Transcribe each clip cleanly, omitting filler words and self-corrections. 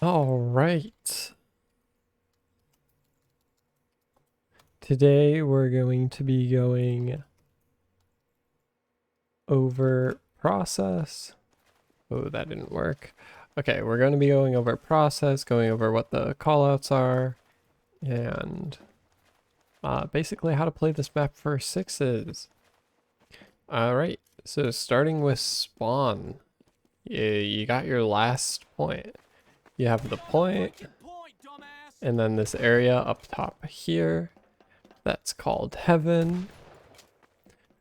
All right. Today we're going to be going over process. Oh, that didn't work. Okay, we're going to be going over process, going over what the callouts are, and basically how to play this map for sixes. All right, so starting with spawn, you got your last point. You have the point, and then this area up top here, that's called heaven.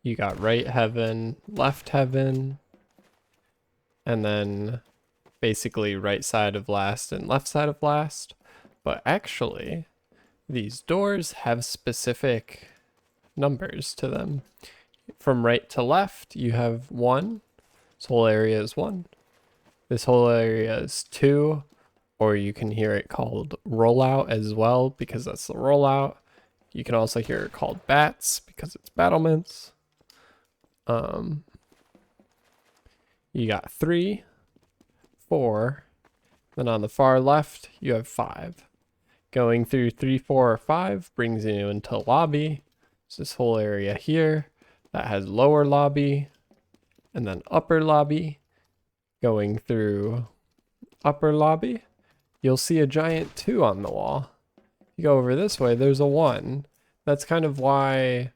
You got right heaven, left heaven, and then basically right side of last and left side of last. But actually, these doors have specific numbers to them. From right to left, you have 1. This whole area is 1. This whole area is 2, or you can hear it called rollout as well because that's the rollout. You can also hear it called bats because it's battlements. You got 3, 4, then on the far left you have 5. Going through 3, 4, or 5 brings you into lobby. So this whole area here that has lower lobby and then upper lobby. Going through upper lobby, you'll see a giant 2 on the wall. You go over this way, there's a 1. That's kind of why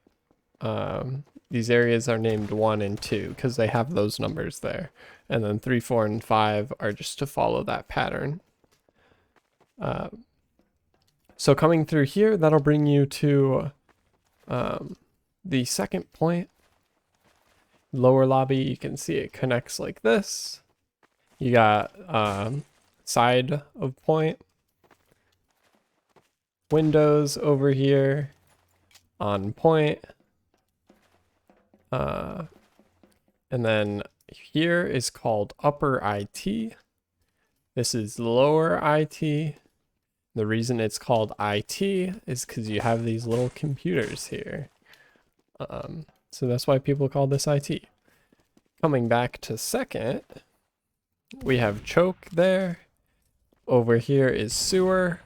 these areas are named 1 and 2, because they have those numbers there. And then 3, 4, and 5 are just to follow that pattern. So coming through here, that'll bring you to the second point. Lower lobby, you can see it connects like this. You got side of point. Windows over here on point. And then here is called upper IT. This is lower IT. The reason it's called IT is because you have these little computers here. So that's why people call this IT. Coming back to second, we have choke there. Over here is sewer.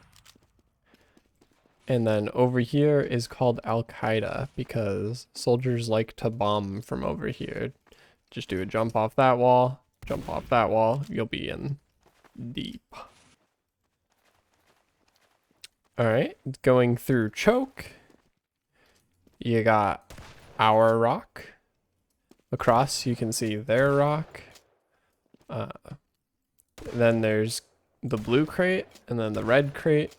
And then over here is called Al-Qaeda because soldiers like to bomb from over here. Just do a jump off that wall, you'll be in deep. All right, going through choke, you got our rock. Across, you can see their rock. Then there's the blue crate and then the red crate.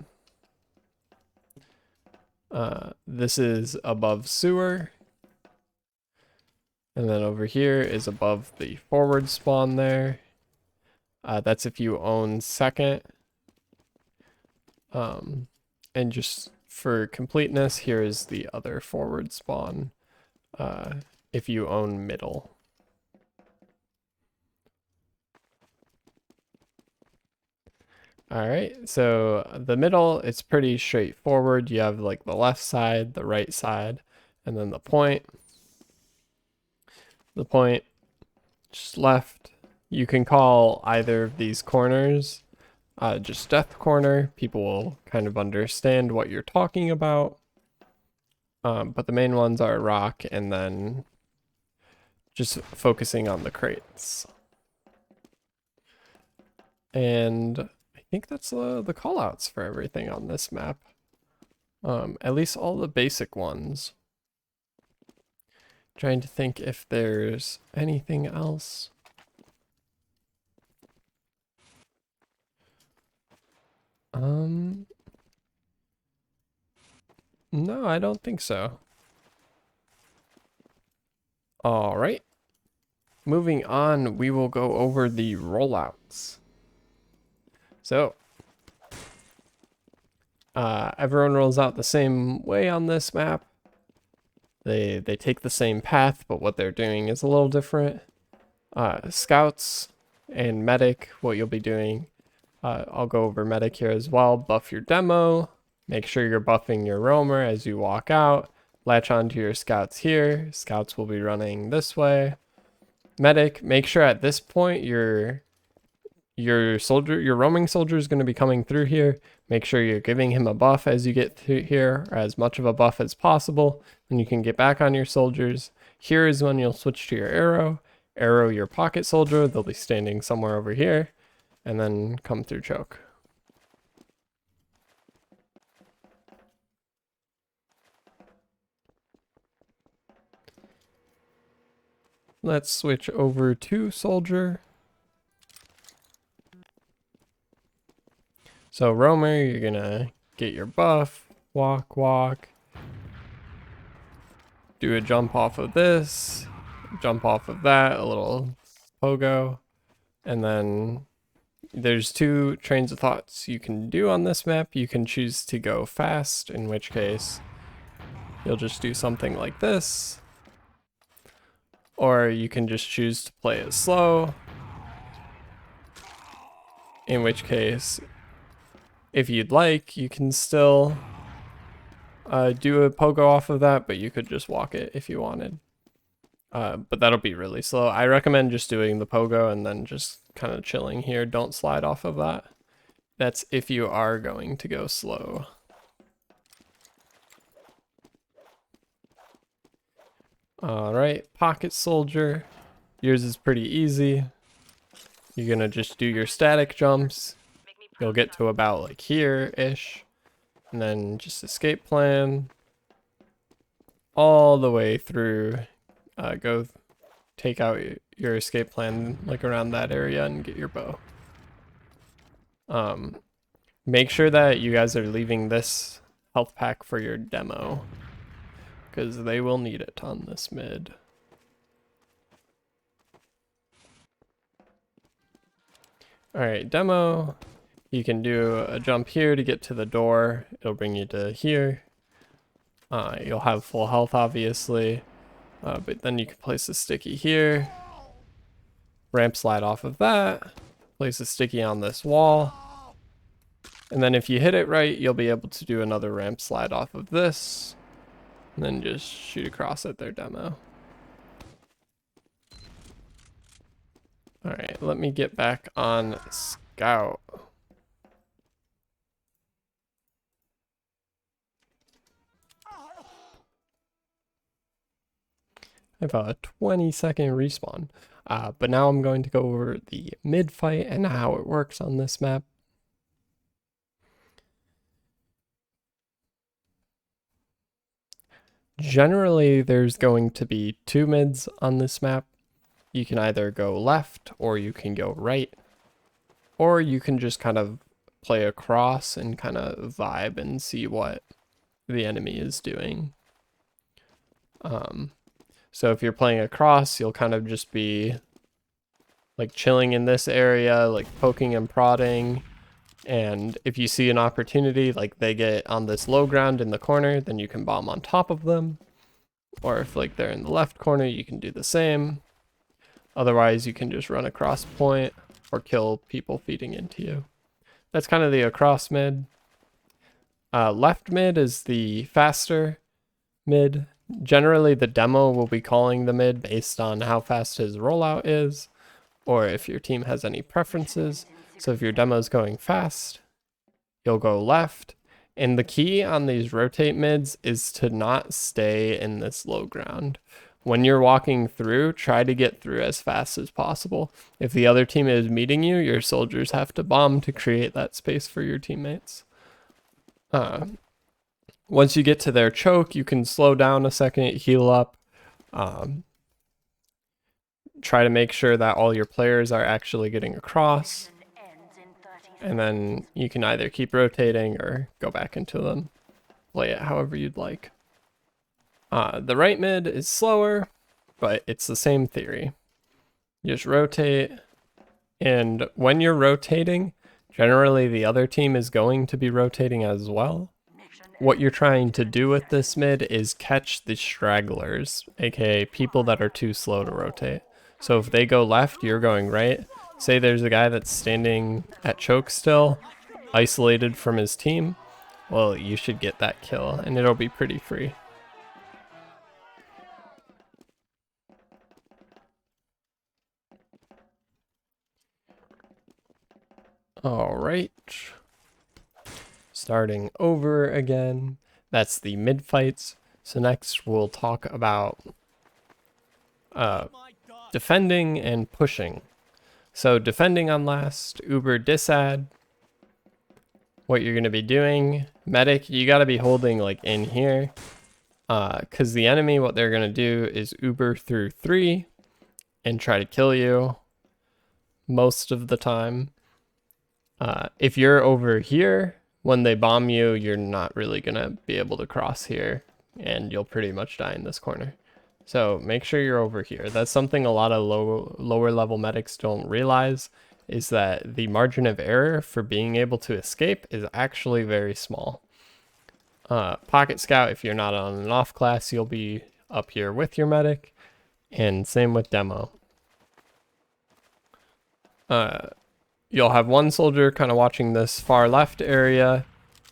This is above sewer. And then over here is above the forward spawn there. That's if you own second. And just for completeness, here is the other forward spawn if you own middle. All right, so the middle, it's pretty straightforward. You have like the left side, the right side, and then the point. The point, just left. You can call either of these corners just death corner. People will kind of understand what you're talking about. But the main ones are rock and then just focusing on the crates. And I think that's the callouts for everything on this map. At least all the basic ones. Trying to think if there's anything else. No, I don't think so. All right. Moving on, we will go over the rollouts. So, everyone rolls out the same way on this map. They take the same path, but what they're doing is a little different. Scouts and medic, what you'll be doing. I'll go over medic here as well. Buff your demo. Make sure you're buffing your roamer as you walk out. Latch onto your scouts here. Scouts will be running this way. Medic, make sure at this point you're your roaming soldier is going to be coming through here. Make sure you're giving him a buff as you get through here, or as much of a buff as possible. Then you can get back on your soldiers. Here is when you'll switch to your arrow your pocket soldier. They'll be standing somewhere over here, and then come through choke. Let's switch over to soldier. So roamer, you're gonna get your buff, walk, do a jump off of this, jump off of that, a little pogo, and then there's two trains of thoughts you can do on this map. You can choose to go fast, in which case you'll just do something like this, or you can just choose to play it slow, in which case, if you'd like, you can still do a pogo off of that, but you could just walk it if you wanted. But that'll be really slow. I recommend just doing the pogo and then just kind of chilling here. Don't slide off of that. That's if you are going to go slow. All right, pocket soldier. Yours is pretty easy. You're gonna just do your static jumps. You'll get to about like here-ish, and then just escape plan all the way through. Go take out your escape plan like around that area and get your bow. Make sure that you guys are leaving this health pack for your demo, because they will need it on this mid. Alright, demo. You can do a jump here to get to the door. It'll bring you to here. You'll have full health, obviously. But then you can place a sticky here. Ramp slide off of that. Place a sticky on this wall. And then if you hit it right, you'll be able to do another ramp slide off of this. And then just shoot across at their demo. Alright, let me get back on Scout. I have a 20-second respawn. But now I'm going to go over the mid fight and how it works on this map. Generally, there's going to be two mids on this map. You can either go left or you can go right, or you can just kind of play across and kind of vibe and see what the enemy is doing. So if you're playing across, you'll kind of just be like chilling in this area, like poking and prodding. And if you see an opportunity, like they get on this low ground in the corner, then you can bomb on top of them. Or if like they're in the left corner, you can do the same. Otherwise, you can just run across point or kill people feeding into you. That's kind of the across mid. Left mid is the faster mid. Generally, the demo will be calling the mid based on how fast his rollout is, or if your team has any preferences. So if your demo is going fast, you'll go left. And the key on these rotate mids is to not stay in this low ground. When you're walking through, try to get through as fast as possible. If the other team is meeting you, your soldiers have to bomb to create that space for your teammates. Once you get to their choke, you can slow down a second, heal up. Try to make sure that all your players are actually getting across. And then you can either keep rotating or go back into them. Play it however you'd like. The right mid is slower, but it's the same theory. You just rotate, and when you're rotating, generally the other team is going to be rotating as well. What you're trying to do with this mid is catch the stragglers, aka people that are too slow to rotate. So if they go left, you're going right. Say there's a guy that's standing at choke still, isolated from his team. Well, you should get that kill, and it'll be pretty free. All right. Starting over again. That's the mid fights. So next we'll talk about defending and pushing. So defending on last, Uber disad. What you're going to be doing, medic, you got to be holding like in here. Because the enemy, what they're going to do is Uber through 3 and try to kill you most of the time. If you're over here, when they bomb you, you're not really going to be able to cross here, and you'll pretty much die in this corner. So make sure you're over here. That's something a lot of lower level medics don't realize, is that the margin of error for being able to escape is actually very small. Pocket Scout, if you're not on an off class, you'll be up here with your medic, and same with Demo. You'll have one soldier kind of watching this far left area,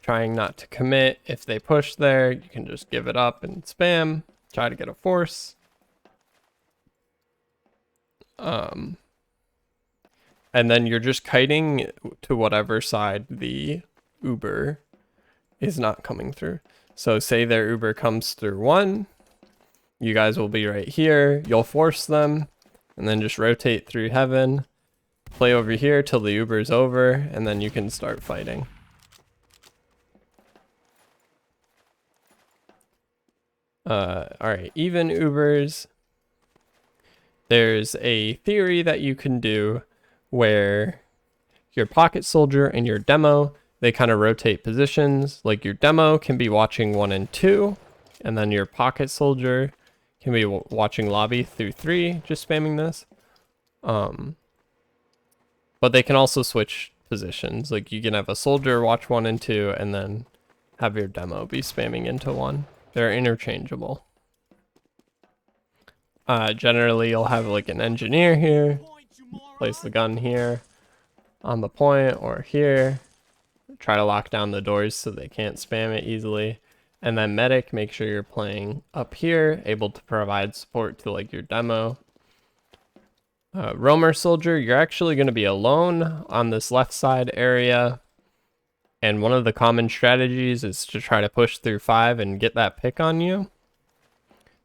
trying not to commit. If they push there, you can just give it up and spam, try to get a force. And then you're just kiting to whatever side the Uber is not coming through. So say their Uber comes through 1, you guys will be right here, you'll force them, and then just rotate through heaven. Play over here till the Uber's over, and then you can start fighting. Alright, even Ubers. There's a theory that you can do where your pocket soldier and your demo, they kind of rotate positions. Like your demo can be watching 1 and 2, and then your pocket soldier can be watching lobby through 3, just spamming this. But they can also switch positions. Like you can have a soldier watch 1 and 2, and then have your demo be spamming into 1. They're interchangeable. Generally, you'll have like an engineer here, place the gun here on the point or here. Try to lock down the doors so they can't spam it easily. And then medic, make sure you're playing up here, able to provide support to like your demo. Roamer soldier, you're actually going to be alone on this left side area. And one of the common strategies is to try to push through 5 and get that pick on you.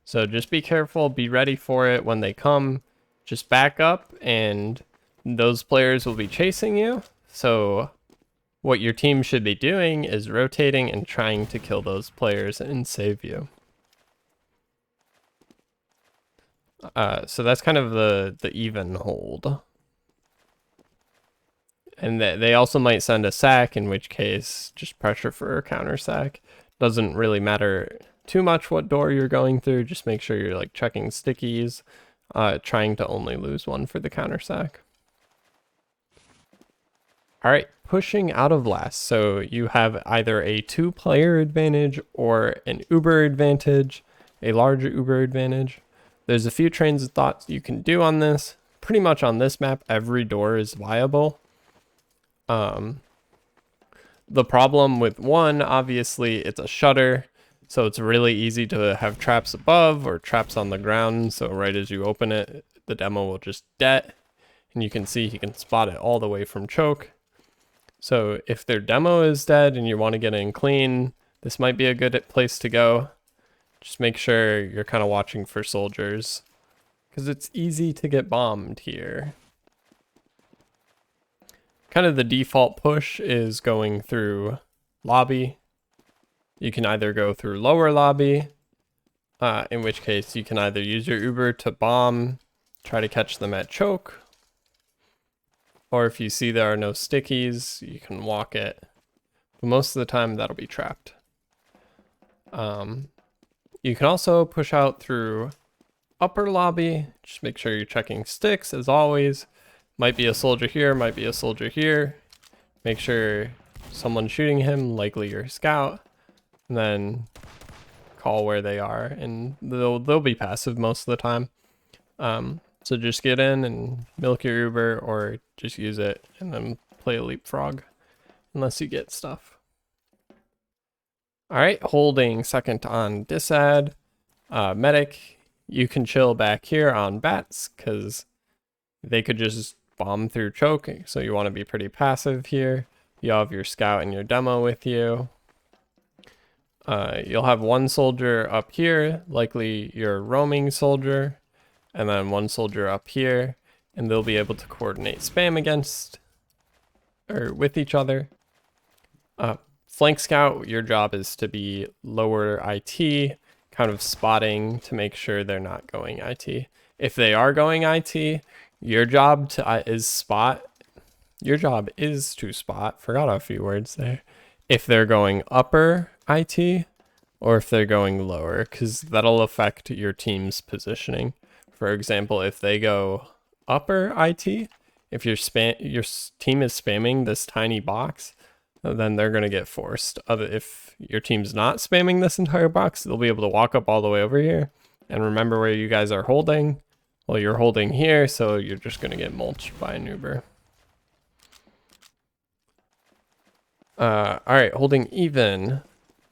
So just be careful, be ready for it when they come. Just back up and those players will be chasing you. So what your team should be doing is rotating and trying to kill those players and save you. So that's kind of the even hold. And they also might send a sack, in which case just pressure for a counter sack. Doesn't really matter too much what door you're going through, just make sure you're like checking stickies, trying to only lose 1 for the counter sack. Alright, pushing out of last. So you have either a 2-player advantage or an Uber advantage, a larger Uber advantage. There's a few trains of thought you can do on this. Pretty much on this map, every door is viable. The problem with 1, obviously, it's a shutter. So it's really easy to have traps above or traps on the ground. So right as you open it, the demo will just det. And you can see he can spot it all the way from choke. So if their demo is dead and you want to get in clean, this might be a good place to go. Just make sure you're kind of watching for soldiers, because it's easy to get bombed here. Kind of the default push is going through lobby. You can either go through lower lobby, in which case you can either use your Uber to bomb, try to catch them at choke, or if you see there are no stickies, you can walk it. But most of the time that'll be trapped. You can also push out through upper lobby. Just make sure you're checking sticks as always. Might be a soldier here, might be a soldier here. Make sure someone's shooting him, likely your scout. And then call where they are, and they'll be passive most of the time. So just get in and milk your Uber, or just use it and then play a leapfrog unless you get stuff. Alright, holding second on disad. Medic, you can chill back here on bats because they could just bomb through choke, so you want to be pretty passive here. You have your scout and your demo with you. You'll have one soldier up here, likely your roaming soldier, and then one soldier up here, and they'll be able to coordinate spam against or with each other. Flank scout, your job is to be lower IT, kind of spotting to make sure they're not going IT. If they are going IT, your job is to spot, forgot a few words there, if they're going upper IT or if they're going lower, because that'll affect your team's positioning. For example, if they go upper IT, if your team is spamming this tiny box, then they're going to get forced. If your team's not spamming this entire box, they'll be able to walk up all the way over here. And remember where you guys are holding? Well, you're holding here, so you're just going to get mulched by an Uber. Alright, holding even.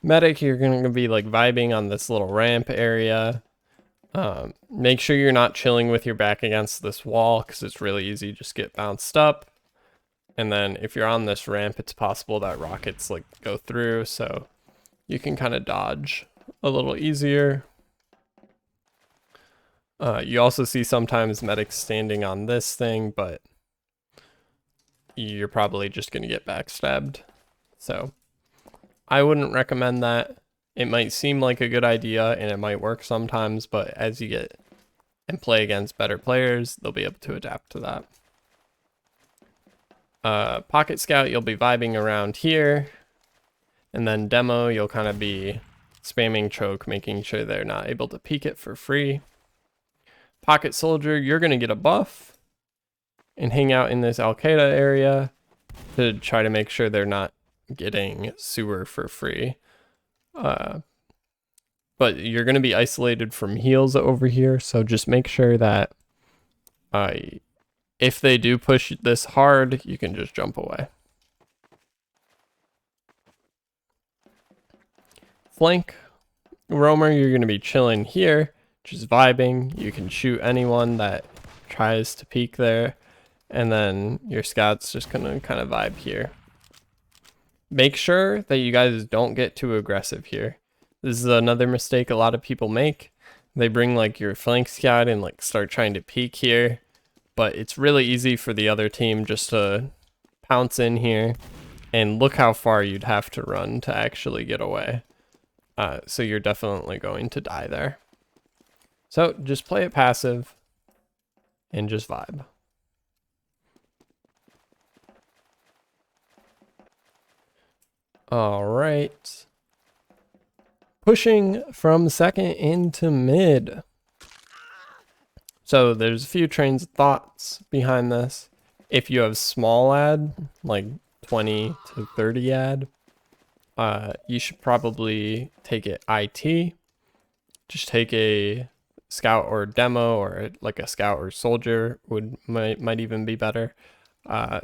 Medic, you're going to be like vibing on this little ramp area. Make sure you're not chilling with your back against this wall, because it's really easy to just get bounced up. And then if you're on this ramp, it's possible that rockets like go through, so you can kind of dodge a little easier. You also see sometimes medics standing on this thing, but you're probably just going to get backstabbed. So I wouldn't recommend that. It might seem like a good idea and it might work sometimes, but as you get and play against better players, they'll be able to adapt to that. Pocket Scout, you'll be vibing around here, and then Demo, you'll kind of be spamming choke, making sure they're not able to peek it for free. Pocket Soldier, you're going to get a buff and hang out in this Al-Qaeda area to try to make sure they're not getting sewer for free. But you're going to be isolated from heals over here, so just make sure that if they do push this hard, you can just jump away. Flank roamer, you're going to be chilling here, just vibing. You can shoot anyone that tries to peek there, and then your scout's just going to kind of vibe here. Make sure that you guys don't get too aggressive here. This is another mistake a lot of people make. They bring like your flank scout and like start trying to peek here, but it's really easy for the other team just to pounce in here, and look how far you'd have to run to actually get away. So you're definitely going to die there. So just play it passive and just vibe. All right. Pushing from second into mid. So there's a few trains of thoughts behind this. If you have small ad, like 20 to 30 ad, you should probably take it IT. Just take a scout or demo, or like a scout or soldier might even be better.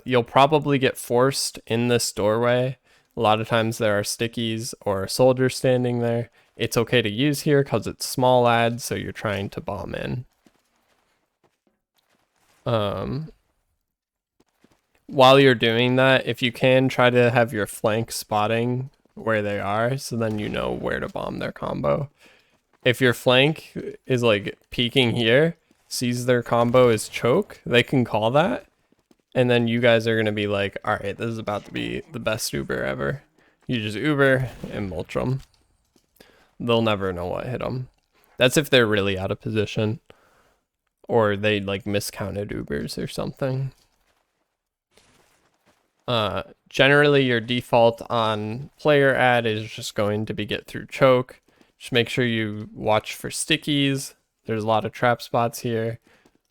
You'll probably get forced in this doorway. A lot of times there are stickies or a soldier standing there. It's okay to use here because it's small ad, so you're trying to bomb in. While you're doing that, if you can, try to have your flank spotting where they are, so then you know where to bomb their combo. If your flank is like peeking here, sees their combo is choke, they can call that, and then you guys are going to be like, alright, this is about to be the best Uber ever. You just Uber and mulch them. They'll never know what hit them. That's if they're really out of position, or they like miscounted Ubers or something. Generally your default on player ad is just going to be get through choke. Just make sure you watch for stickies. There's a lot of trap spots here.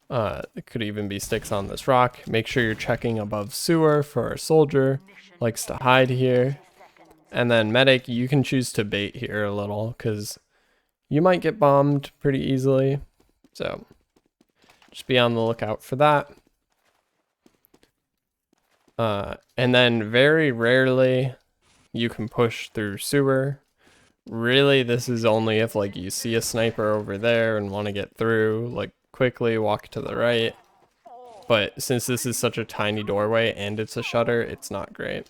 It could even be sticks on this rock. Make sure you're checking above sewer for a soldier. Likes to hide here. And then medic, you can choose to bait here a little, because you might get bombed pretty easily. So just be on the lookout for that. And then very rarely you can push through sewer. Really, this is only if like you see a sniper over there and want to get through, like quickly walk to the right. But since this is such a tiny doorway and it's a shutter, it's not great.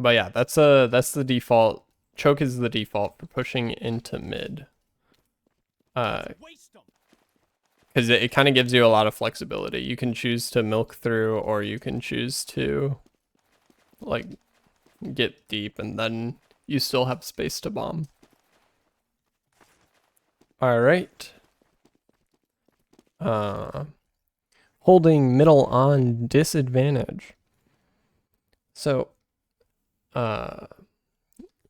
But yeah, that's the default. Choke is the default for pushing into mid. Because it kind of gives you a lot of flexibility. You can choose to milk through, or you can choose to like get deep, and then you still have space to bomb. All right. Holding middle on disadvantage. So,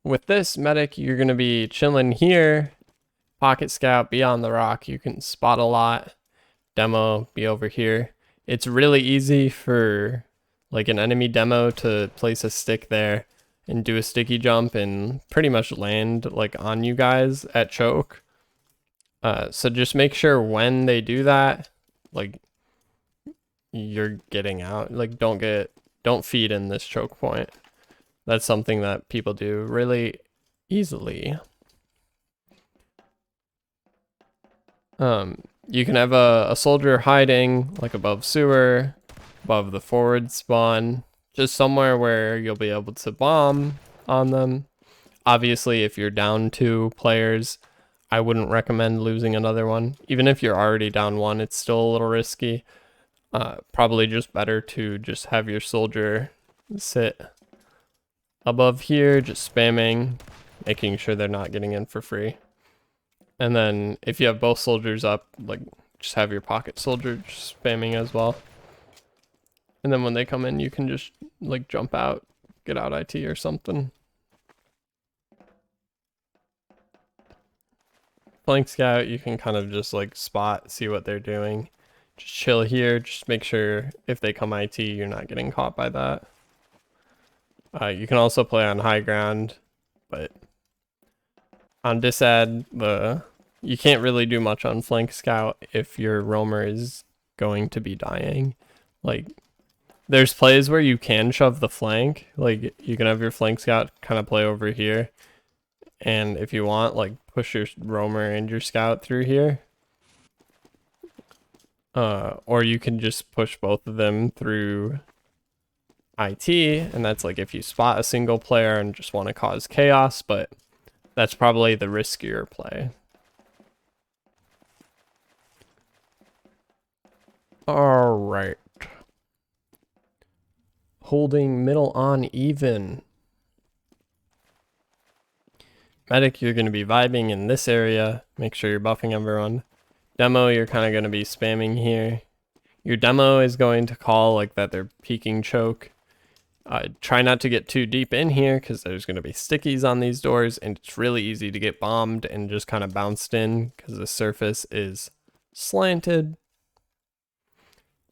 with this medic, you're gonna be chilling here. Pocket scout, be on the rock. You can spot a lot. Demo, be over here. It's really easy for like an enemy demo to place a stick there and do a sticky jump and pretty much land like on you guys at choke. So just make sure when they do that, like you're getting out. Like don't feed in this choke point. That's something that people do really easily. You can have a soldier hiding like above sewer, above the forward spawn, just somewhere where you'll be able to bomb on them. Obviously, if you're down 2 players, I wouldn't recommend losing another one. Even if you're already down 1, it's still a little risky. Probably just better to just have your soldier sit above here, just spamming, making sure they're not getting in for free. And then if you have both soldiers up, like just have your pocket soldier just spamming as well. And then when they come in, you can just like jump out, get out IT or something. Flank scout, you can kind of just like spot, see what they're doing. Just chill here, just make sure if they come IT, you're not getting caught by that. You can also play on high ground, but on disad, you can't really do much on flank scout if your roamer is going to be dying. Like, there's plays where you can shove the flank. Like, you can have your flank scout kind of play over here, and if you want, like, push your roamer and your scout through here. Or you can just push both of them through IT, and that's like if you spot a single player and just want to cause chaos, but that's probably the riskier play. All right. Holding middle on even. Medic, you're going to be vibing in this area. Make sure you're buffing everyone. Demo, you're kind of going to be spamming here. Your demo is going to call like that they're peeking choke. Try not to get too deep in here because there's going to be stickies on these doors, and it's really easy to get bombed and just kind of bounced in because the surface is slanted.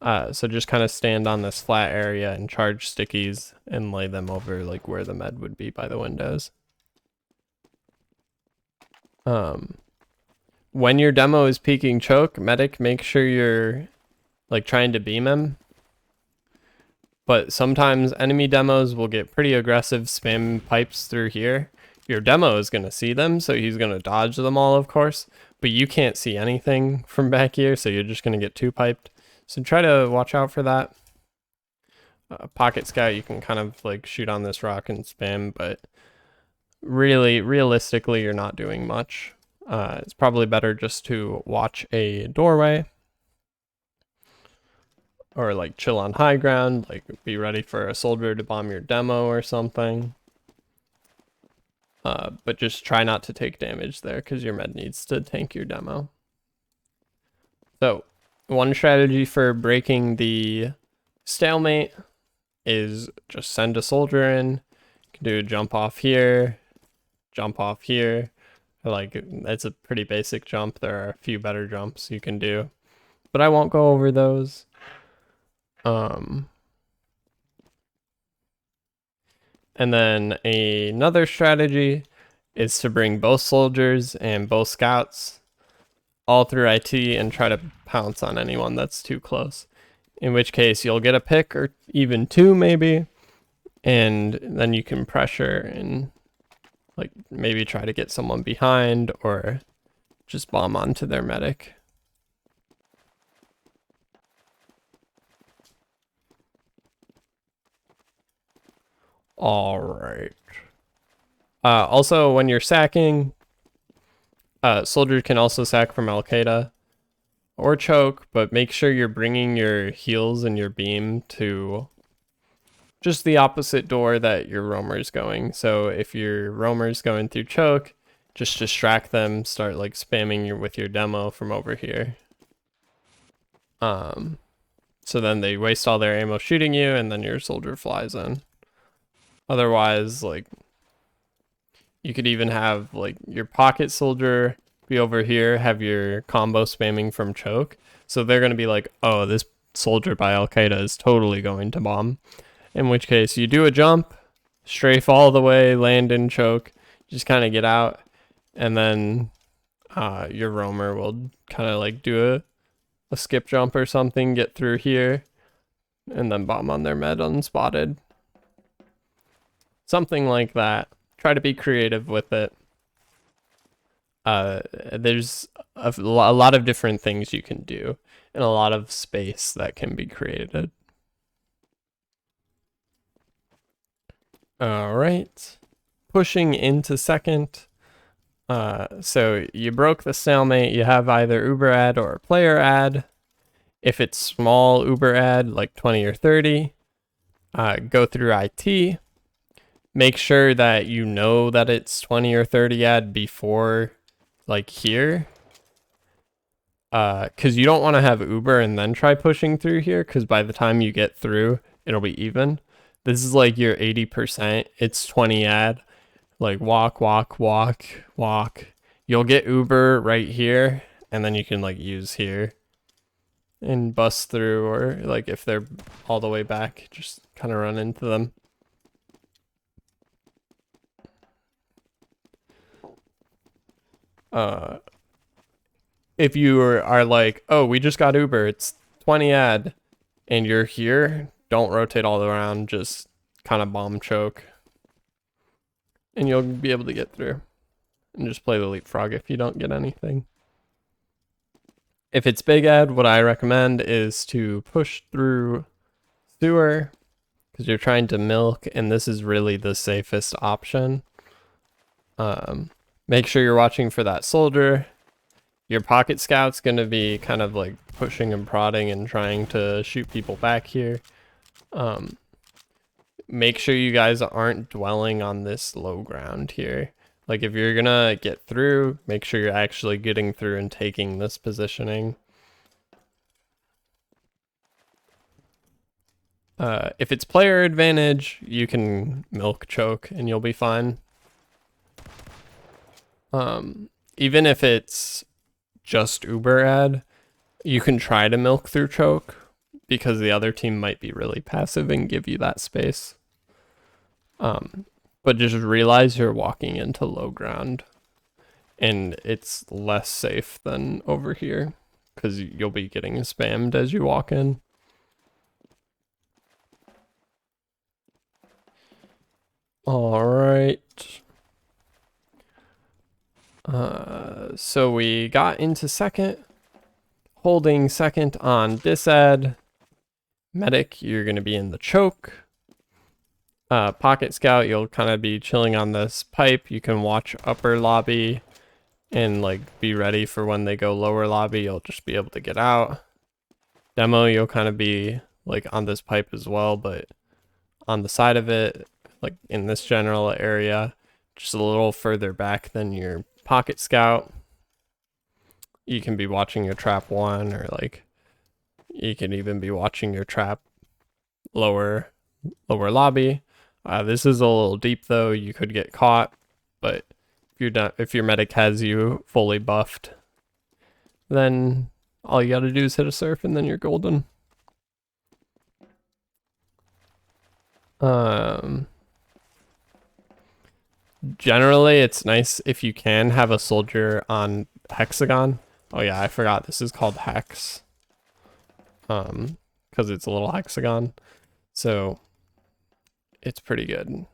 So just kind of stand on this flat area and charge stickies and lay them over like where the med would be by the windows. When your demo is peeking choke, medic, make sure you're like trying to beam him. But sometimes enemy demos will get pretty aggressive, spam pipes through here. Your demo is going to see them, so he's going to dodge them all, of course. But you can't see anything from back here, so you're just going to get 2-piped. So try to watch out for that. Pocket scout, you can kind of like shoot on this rock and spam, but really, realistically, you're not doing much. It's probably better just to watch a doorway. Or like chill on high ground, like be ready for a soldier to bomb your demo or something. But just try not to take damage there because your med needs to tank your demo. So one strategy for breaking the stalemate is just send a soldier in. You can do a jump off here, jump off here. Like, it's a pretty basic jump. There are a few better jumps you can do, but I won't go over those. And then another strategy is to bring both soldiers and both scouts all through IT and try to pounce on anyone that's too close. In which case you'll get a pick or even 2 maybe. And then you can pressure and like maybe try to get someone behind or just bomb onto their medic. All right. Also, when you're sacking, soldiers can also sack from Al Qaeda or choke, but make sure you're bringing your heals and your beam to just the opposite door that your roamer's going. So if your roamer's going through choke, just distract them, start like spamming with your demo from over here. So then they waste all their ammo shooting you, and then your soldier flies in. Otherwise, like, you could even have like your pocket soldier be over here, have your combo spamming from choke. So they're going to be like, oh, this soldier by Al Qaeda is totally going to bomb. In which case, you do a jump, strafe all the way, land in choke, just kind of get out, and then your roamer will kind of like do a skip jump or something, get through here, and then bomb on their med unspotted. Something like that. Try to be creative with it. There's a lot of different things you can do and a lot of space that can be created. All right. Pushing into second. So you broke the stalemate. You have either Uber ad or a player ad. If it's small Uber ad, like 20 or 30, go through IT. Make sure that you know that it's 20 or 30 ad before like here. Because you don't want to have Uber and then try pushing through here, because by the time you get through, it'll be even. This is like your 80%. It's 20 ad. Like walk, walk, walk, walk. You'll get Uber right here, and then you can like use here and bust through, or like if they're all the way back, just kind of run into them. If you are like, oh, we just got Uber, it's 20 ad, and you're here, don't rotate all around, just kind of bomb choke, and you'll be able to get through. And just play the leapfrog if you don't get anything. If it's big ad, what I recommend is to push through sewer, because you're trying to milk, and this is really the safest option. Make sure you're watching for that soldier. Your pocket scout's going to be kind of like pushing and prodding and trying to shoot people back here. Make sure you guys aren't dwelling on this low ground here. Like if you're gonna get through, make sure you're actually getting through and taking this positioning. If it's player advantage, you can milk choke and you'll be fine. Even if it's just Uber ad, you can try to milk through choke, because the other team might be really passive and give you that space. But just realize you're walking into low ground, and it's less safe than over here, because you'll be getting spammed as you walk in. All right. So we got into second, holding second on disad. Medic, you're going to be in the choke. Pocket scout, you'll kind of be chilling on this pipe. You can watch upper lobby and like be ready for when they go lower lobby. You'll just be able to get out. Demo, you'll kind of be like on this pipe as well, but on the side of it, like in this general area, just a little further back than your pocket scout. You can be watching your trap one, or like you can even be watching your trap lower lobby. This is a little deep though. You could get caught, but if your medic has you fully buffed, then all you gotta do is hit a surf and then you're golden. Generally, it's nice if you can have a soldier on hexagon. Oh yeah, I forgot this is called hex. Because it's a little hexagon. So it's pretty good.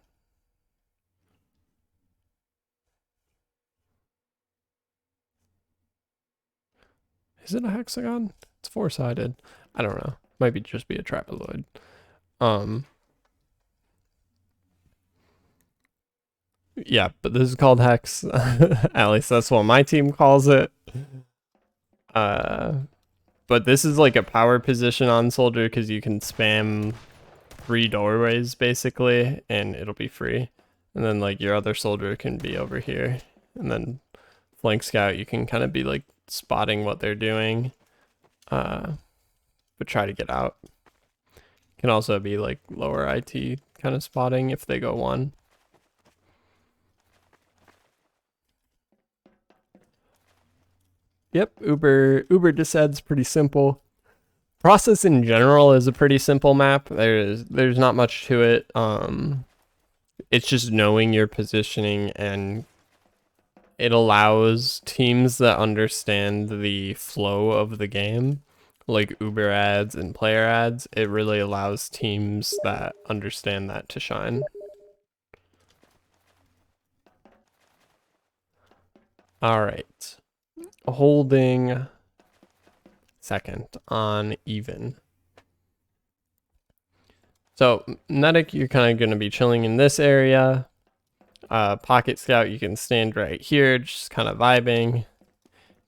Is it a hexagon? It's four-sided. I don't know. Might be just be a trapezoid. Yeah, but this is called hex. At least that's what my team calls it. But this is like a power position on soldier because you can spam 3 doorways basically, and it'll be free. And then like your other soldier can be over here, and then flank scout you can kind of be like spotting what they're doing, but try to get out. Can also be like lower IT kind of spotting if they go 1. Yep, Uber Desad's pretty simple. Process in general is a pretty simple map. There's not much to it. It's just knowing your positioning, and it allows teams that understand the flow of the game, like Uber ads and player ads. It really allows teams that understand that to shine. All right. Holding second on even. So Medic, you're kind of going to be chilling in this area. Pocket Scout, you can stand right here, just kind of vibing.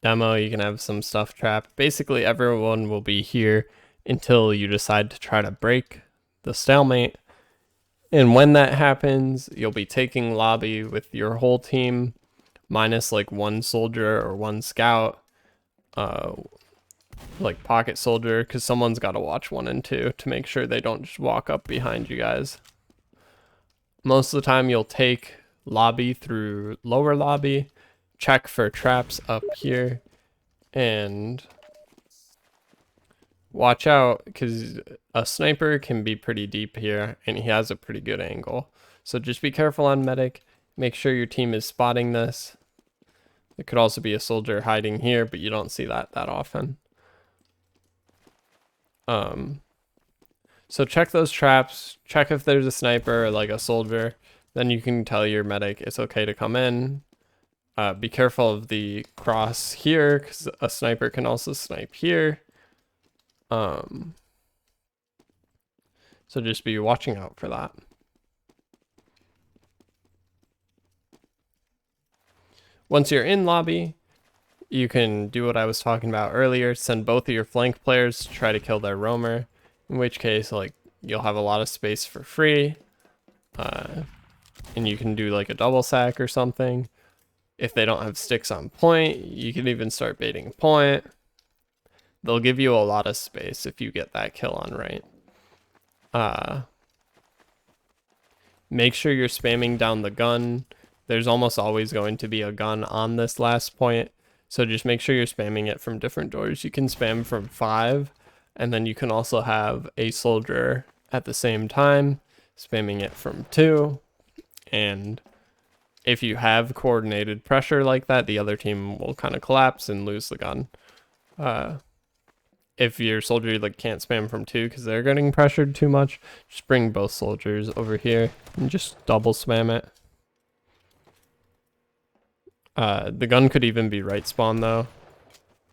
Demo, you can have some stuff trapped. Basically, everyone will be here until you decide to try to break the stalemate. And when that happens, you'll be taking lobby with your whole team, minus like 1 soldier or 1 scout, like pocket soldier, because someone's got to watch 1 and 2 to make sure they don't just walk up behind you guys. Most of the time, you'll take lobby through lower lobby, check for traps up here, and watch out because a sniper can be pretty deep here and he has a pretty good angle. So just be careful on medic. Make sure your team is spotting this. There could also be a soldier hiding here, but you don't see that often. So check those traps, check if there's a sniper or like a soldier. Then you can tell your medic it's okay to come in. Be careful of the cross here because a sniper can also snipe here. So just be watching out for that. Once you're in lobby, you can do what I was talking about earlier, send both of your flank players to try to kill their roamer, in which case like you'll have a lot of space for free. And you can do like a double sack or something. If they don't have sticks on point, you can even start baiting point. They'll give you a lot of space if you get that kill on right. Make sure you're spamming down the gun. There's almost always going to be a gun on this last point, so just make sure you're spamming it from different doors. You can spam from 5, and then you can also have a soldier at the same time, spamming it from 2, and if you have coordinated pressure like that, the other team will kind of collapse and lose the gun. If your soldier like can't spam from 2 because they're getting pressured too much, just bring both soldiers over here and just double spam it. The gun could even be right spawn though,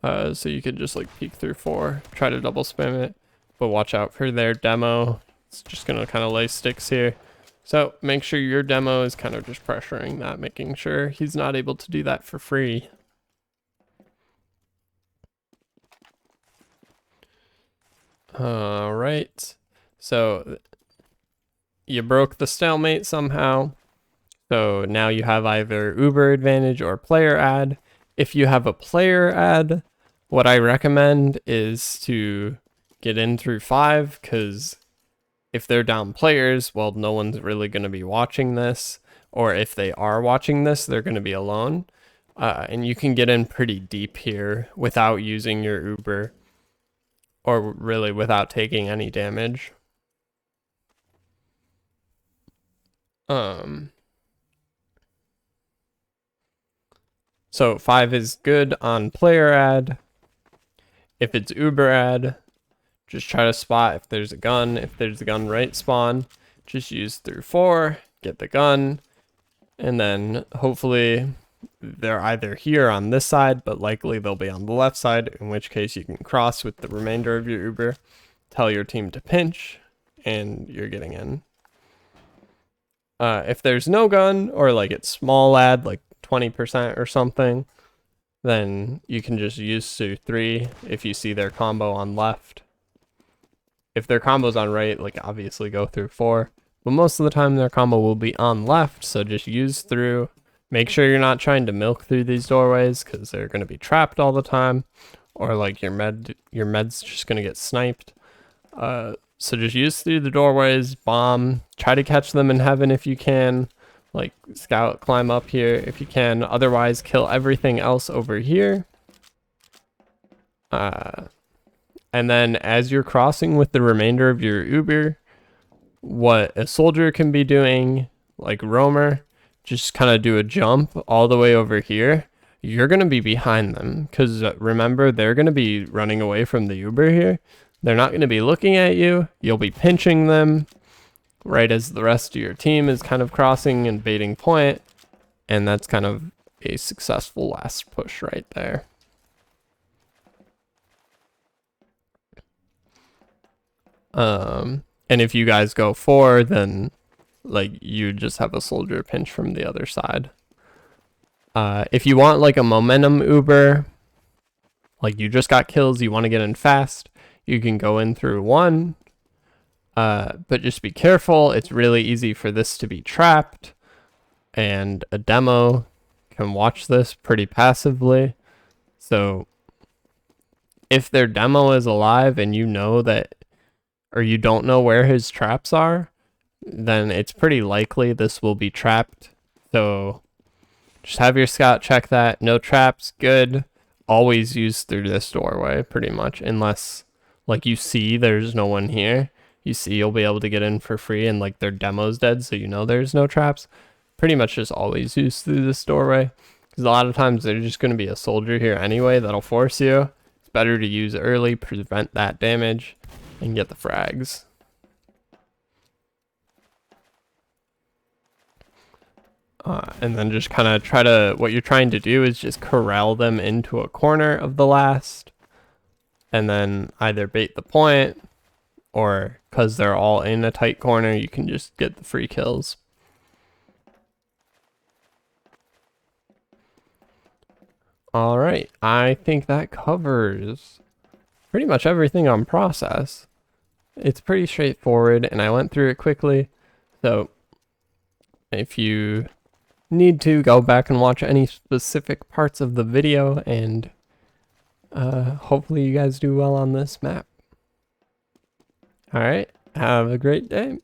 so you could just like peek through 4, try to double spam it, but watch out for their demo. It's just gonna kind of lay sticks here. So make sure your demo is kind of just pressuring that, making sure he's not able to do that for free. All right, so you broke the stalemate somehow. So now you have either Uber advantage or player ad. If you have a player ad, what I recommend is to get in through 5, because if they're down players, well, no one's really going to be watching this. Or if they are watching this, they're going to be alone. And you can get in pretty deep here without using your Uber, or really without taking any damage. So 5 is good on player ad. If it's Uber ad, just try to spot if there's a gun. If there's a gun right spawn, just use through 4, get the gun, and then hopefully they're either here on this side, but likely they'll be on the left side, in which case you can cross with the remainder of your Uber, tell your team to pinch, and you're getting in. If there's no gun, or like it's small ad, like 20% or something, then you can just use through 3 if you see their combo on left. If their combo's on right, like obviously go through 4, but most of the time their combo will be on left, so just use through. Make sure you're not trying to milk through these doorways because they're going to be trapped all the time, or like your med's just going to get sniped. So just use through the doorways, bomb, try to catch them in heaven if you can, like scout, climb up here if you can, otherwise kill everything else over here. And then as you're crossing with the remainder of your Uber, what a soldier can be doing, like roamer, just kind of do a jump all the way over here. You're going to be behind them because remember, they're going to be running away from the Uber here. They're not going to be looking at you. You'll be pinching them right as the rest of your team is kind of crossing and baiting point. And that's kind of a successful last push right there. And if you guys go 4, then like you just have a soldier pinch from the other side. If you want like a momentum Uber, like you just got kills, you want to get in fast, you can go in through 1, but just be careful. It's really easy for this to be trapped, and a demo can watch this pretty passively. So if their demo is alive and you know that, or you don't know where his traps are, then it's pretty likely this will be trapped. So just have your scout check that. No traps, good. Always use through this doorway pretty much, unless like you see there's no one here. You see you'll be able to get in for free and like their demo's dead, so you know there's no traps. Pretty much just always use through this doorway, because a lot of times there's just going to be a soldier here anyway that'll force you. It's better to use early, prevent that damage, and get the frags. And then just kind of try to, what you're trying to do is just corral them into a corner of the last, and then either bait the point, or because they're all in a tight corner, you can just get the free kills. All right, I think that covers pretty much everything on process. It's pretty straightforward, and I went through it quickly. So if you need to, go back and watch any specific parts of the video, and hopefully you guys do well on this map. All right, have a great day.